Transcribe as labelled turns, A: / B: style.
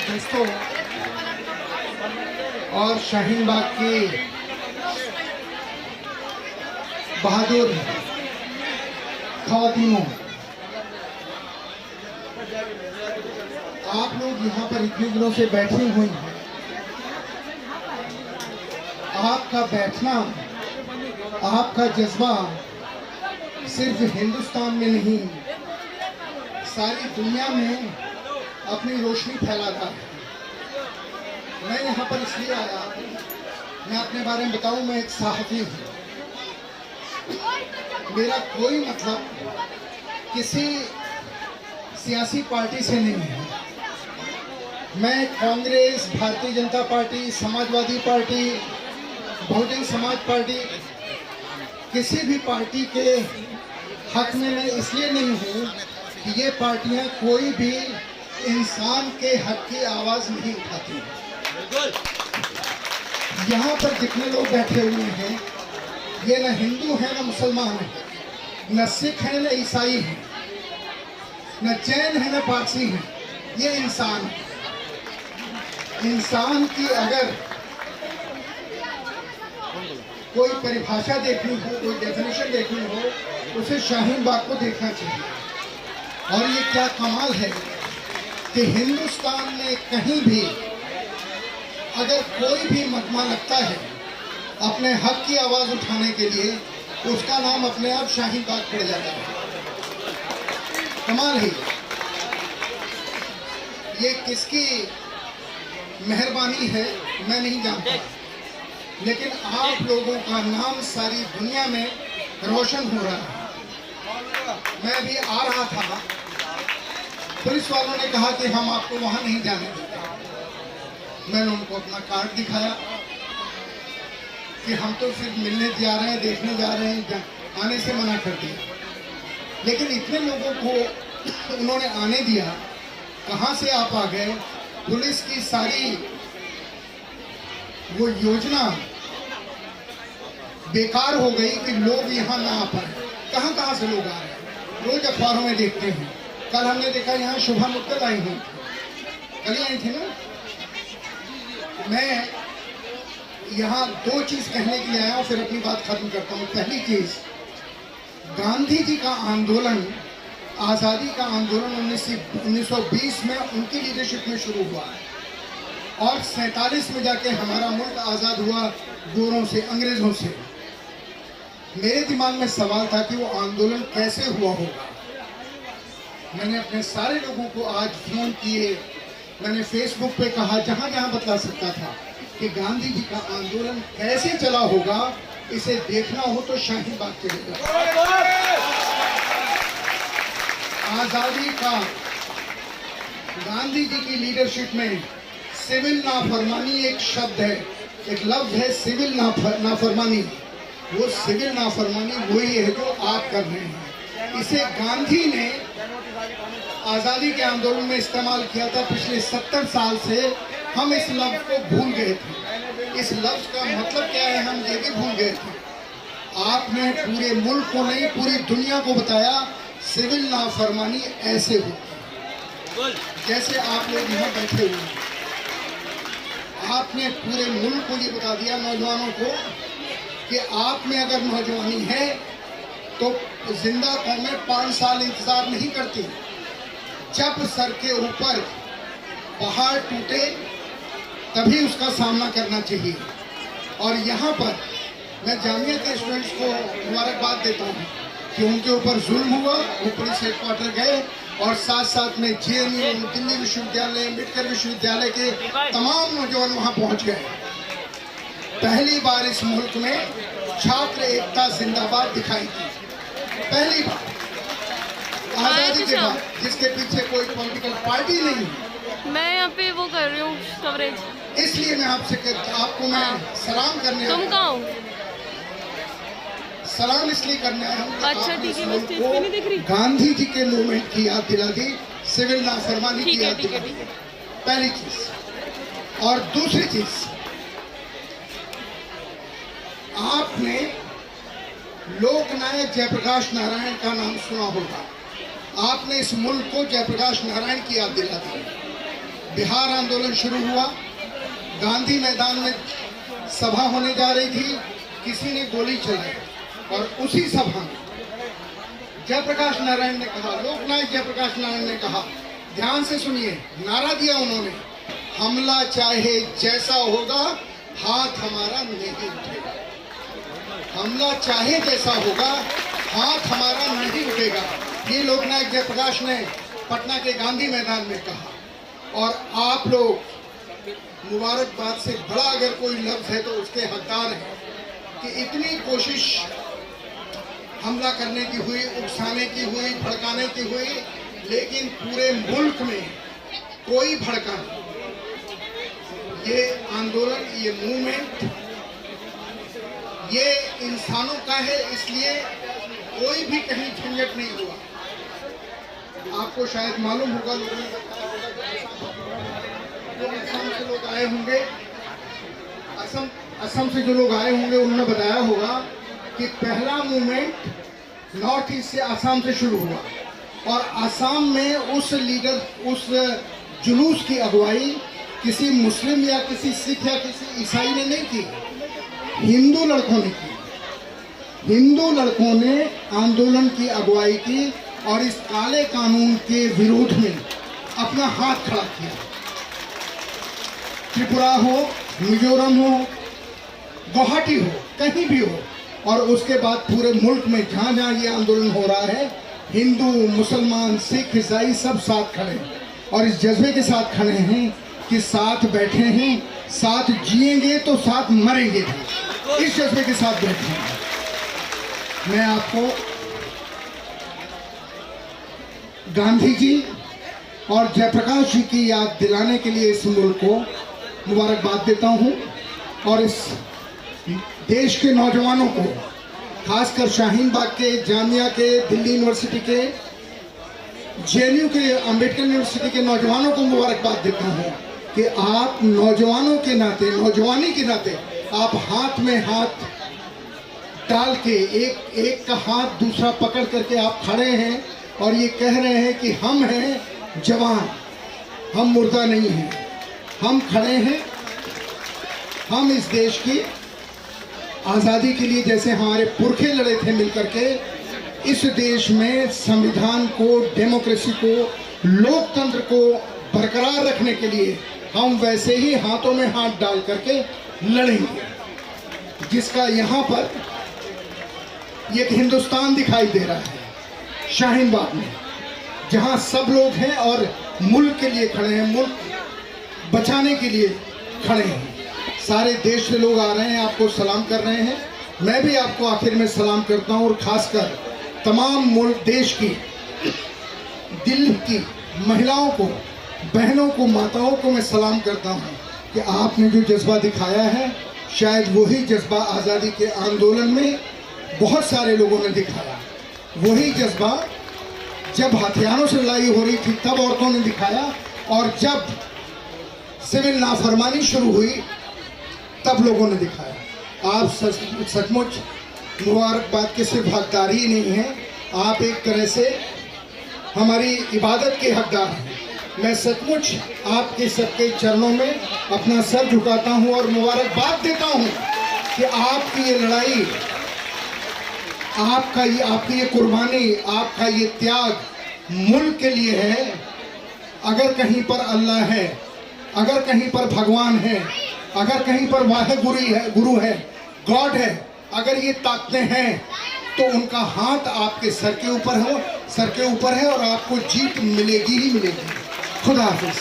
A: दोस्तों और शाहीन बाग के बहादुर ख़वातीनों, आप लोग यहाँ पर इतने दिनों से बैठे हुए हैं। आपका बैठना, आपका जज्बा सिर्फ हिंदुस्तान में नहीं, सारी दुनिया में अपनी रोशनी फैला रहा है। मैं यहाँ पर इसलिए आया, मैं अपने बारे में बताऊं, मैं एक सहाफ़ी हूँ। मेरा कोई मतलब किसी सियासी पार्टी से नहीं है। मैं Congress, Bharatiya Janata party, Samajwadi party, Bahujan Samaj party, किसी भी पार्टी के हक में मैं इसलिए नहीं हूँ कि ये पार्टियाँ कोई भी इंसान के हक की आवाज़ नहीं उठाती। यहाँ पर जितने लोग बैठे हुए हैं, ये न हिंदू हैं न मुसलमान हैं, न सिख हैं न ईसाई हैं, न जैन हैं न पारसी हैं। ये इंसान है। इंसान की अगर कोई परिभाषा देखनी हो, कोई डेफिनेशन देखनी हो, उसे शाहीन बाग को देखना चाहिए। और ये क्या कमाल है कि हिंदुस्तान में कहीं भी अगर कोई भी मजमा लगता है अपने हक की आवाज़ उठाने के लिए, उसका नाम अपने आप शाहीन बाग पड़ जाता है। कमाल है। ये किसकी मेहरबानी है मैं नहीं जानता, लेकिन आप लोगों का नाम सारी दुनिया में रोशन हो रहा है। मैं अभी आ रहा था, पुलिस वालों ने कहा कि हम आपको वहाँ नहीं जाने देते। मैंने उनको अपना कार्ड दिखाया कि हम तो सिर्फ मिलने जा रहे हैं, देखने जा रहे हैं, आने से मना कर दिया। लेकिन इतने लोगों को उन्होंने आने दिया, कहाँ से आप आ गए? पुलिस की सारी वो योजना बेकार हो गई कि लोग यहाँ ना आ पाए। कहाँ कहाँ से लोग आ रहे हैं, रोज अखबारों में देखते हैं। कल हमने देखा यहाँ शुभा मुद्दल आई हुई, कल आई थी ना। मैं यहाँ दो चीज़ कहने के लिए आया हूँ, फिर अपनी बात खत्म करता हूँ। पहली चीज़, गांधी जी का आंदोलन, आज़ादी का आंदोलन 1920 में उनकी लीडरशिप में शुरू हुआ है और 47 में जाके हमारा मुल्क आज़ाद हुआ गोरों से, अंग्रेज़ों से। मेरे दिमाग में सवाल था कि वो आंदोलन कैसे हुआ होगा। मैंने अपने सारे लोगों को आज फ़ोन किए, मैंने फेसबुक पे कहा, जहाँ जहाँ बतला सकता था कि गांधी जी का आंदोलन कैसे चला होगा। इसे देखना हो तो शाहीन बाग चलेगा। आज़ादी का गांधी जी की लीडरशिप में सिविल नाफरमानी एक शब्द है, एक लफ्ज़ है, सिविल नाफरमानी। वो सिविल नाफरमानी वही है जो आप कर रहे हैं। इसे गांधी ने आज़ादी के आंदोलन में इस्तेमाल किया था। पिछले 70 साल से हम इस लफ्ज़ को भूल गए थे। इस लफ्ज़ का मतलब क्या है हम ये भी भूल गए थे। आपने पूरे मुल्क को नहीं, पूरी दुनिया को बताया सिविल नाफरमानी ऐसे होती, जैसे आप लोग यहाँ बैठे हुए हैं। आपने पूरे मुल्क को ये बता दिया, नौजवानों को, कि आप में अगर नौजवानी है तो जिंदा कौमें 5 साल इंतजार नहीं करती। जब सर के ऊपर पहाड़ टूटे तभी उसका सामना करना चाहिए। और यहाँ पर मैं जामिया के स्टूडेंट्स को मुबारकबाद देता हूँ कि उनके ऊपर जुल्म हुआ, वो पुलिस हेडक्वार्टर गए और साथ साथ में JNU, दिल्ली विश्वविद्यालय, अम्बेडकर विश्वविद्यालय के तमाम नौजवान वहाँ पहुँच गए। पहली बार इस मुल्क में छात्र एकता जिंदाबाद दिखाई दी, पहली बार आज़ादी के बाद, जिसके पीछे कोई पॉलिटिकल पार्टी नहीं है।
B: मैं यहाँ पे वो कर रही हूँ कवरेज,
A: इसलिए मैं आपको मैं सलाम करने
B: तुम कहाँ हो?
A: सलाम इसलिए करने आया हूँ।
B: अच्छा ठीक है, मैं स्टेज पे नहीं दिख रही।
A: गांधी जी के मूवमेंट की याद दिला दी, सिविल नाफरमानी की याद दिला दी, पहली चीज। और दूसरी चीज, आपने लोकनायक जयप्रकाश नारायण का नाम सुना होगा। आपने इस मुल्क को जयप्रकाश नारायण की याद दिला दी। बिहार आंदोलन शुरू हुआ, गांधी मैदान में सभा होने जा रही थी, किसी ने गोली चलाई और उसी सभा में जयप्रकाश नारायण ने कहा, लोकनायक जयप्रकाश नारायण ने कहा, ध्यान से सुनिए, नारा दिया उन्होंने, हमला चाहे जैसा होगा हाथ हमारा नहीं उठेगा। हमला चाहे जैसा होगा हाथ हमारा नहीं उठेगा, ये लोकनायक जयप्रकाश ने पटना के गांधी मैदान में कहा। और आप लोग मुबारकबाद से बड़ा अगर कोई लफ्ज है तो उसके हकदार हैं कि इतनी कोशिश हमला करने की हुई, उकसाने की हुई, भड़काने की हुई, लेकिन पूरे मुल्क में कोई भड़का नहीं। ये आंदोलन, ये मूवमेंट, ये इंसानों का है, इसलिए कोई भी कहीं झंझट नहीं हुआ। आपको शायद मालूम होगा, लोगों ने बताया होगा, जो असम से लोग आए होंगे, असम से जो लोग आए होंगे उन्होंने बताया होगा कि पहला मूवमेंट नॉर्थ ईस्ट से असम से शुरू हुआ और असम में उस लीडर, उस जुलूस की अगुवाई किसी मुस्लिम या किसी सिख या किसी ईसाई ने नहीं की, हिंदू लड़कों ने की। हिंदू लड़कों ने आंदोलन की अगुवाई की और इस काले कानून के विरोध में अपना हाथ खड़ा किया। त्रिपुरा हो, मिजोरम हो, गुवाहाटी हो, कहीं भी हो, और उसके बाद पूरे मुल्क में जहाँ जहाँ ये आंदोलन हो रहा है, हिंदू, मुसलमान, सिख, ईसाई सब साथ खड़े हैं और इस जज्बे के साथ खड़े हैं कि साथ बैठे हैं, साथ जिएंगे तो साथ मरेंगे भी, इस जज्बे के साथ बैठे हैं। मैं आपको गांधी जी और जयप्रकाश जी की याद दिलाने के लिए इस मुल्क को मुबारकबाद देता हूं और इस देश के नौजवानों को, खासकर शाहीन बाग के, जामिया के, दिल्ली यूनिवर्सिटी के, जेएनयू के, अंबेडकर यूनिवर्सिटी के नौजवानों को मुबारकबाद देता हूं कि आप नौजवानों के नाते, नौजवानी के नाते आप हाथ में हाथ डाल के एक का हाथ दूसरा पकड़ करके आप खड़े हैं और ये कह रहे हैं कि हम हैं जवान, हम मुर्दा नहीं हैं, हम खड़े हैं, हम इस देश की आज़ादी के लिए जैसे हमारे पुरखे लड़े थे मिलकर के, इस देश में संविधान को, डेमोक्रेसी को, लोकतंत्र को बरकरार रखने के लिए हम वैसे ही हाथों में हाथ डाल करके लड़ेंगे, जिसका यहाँ पर एक हिंदुस्तान दिखाई दे रहा है शाहीन बाग में, जहाँ सब लोग हैं और मुल्क के लिए खड़े हैं, मुल्क बचाने के लिए खड़े हैं। सारे देश से लोग आ रहे हैं, आपको सलाम कर रहे हैं। मैं भी आपको आखिर में सलाम करता हूँ और खासकर तमाम मुल्क, देश की, दिल्ली की महिलाओं को, बहनों को, माताओं को मैं सलाम करता हूँ कि आपने जो जज्बा दिखाया है, शायद वही जज्बा आज़ादी के आंदोलन में बहुत सारे लोगों ने दिखाया। वही जज्बा जब हथियारों से लड़ाई हो रही थी तब औरतों ने दिखाया, और जब सिविल नाफरमानी शुरू हुई तब लोगों ने दिखाया। आप सचमुच मुबारकबाद के सिर्फ हकदार ही नहीं हैं, आप एक तरह से हमारी इबादत के हकदार हैं। मैं सचमुच आपके सबके चरणों में अपना सर झुकाता हूं और मुबारकबाद देता हूं कि आपकी ये लड़ाई, आपकी ये कुर्बानी, आपका ये त्याग मुल्क के लिए है। अगर कहीं पर अल्लाह है, अगर कहीं पर भगवान है, अगर कहीं पर गुरु है, गॉड है, अगर ये ताकतें हैं तो उनका हाथ आपके सर के ऊपर है और आपको जीत मिलेगी ही मिलेगी। खुदा हाफिज।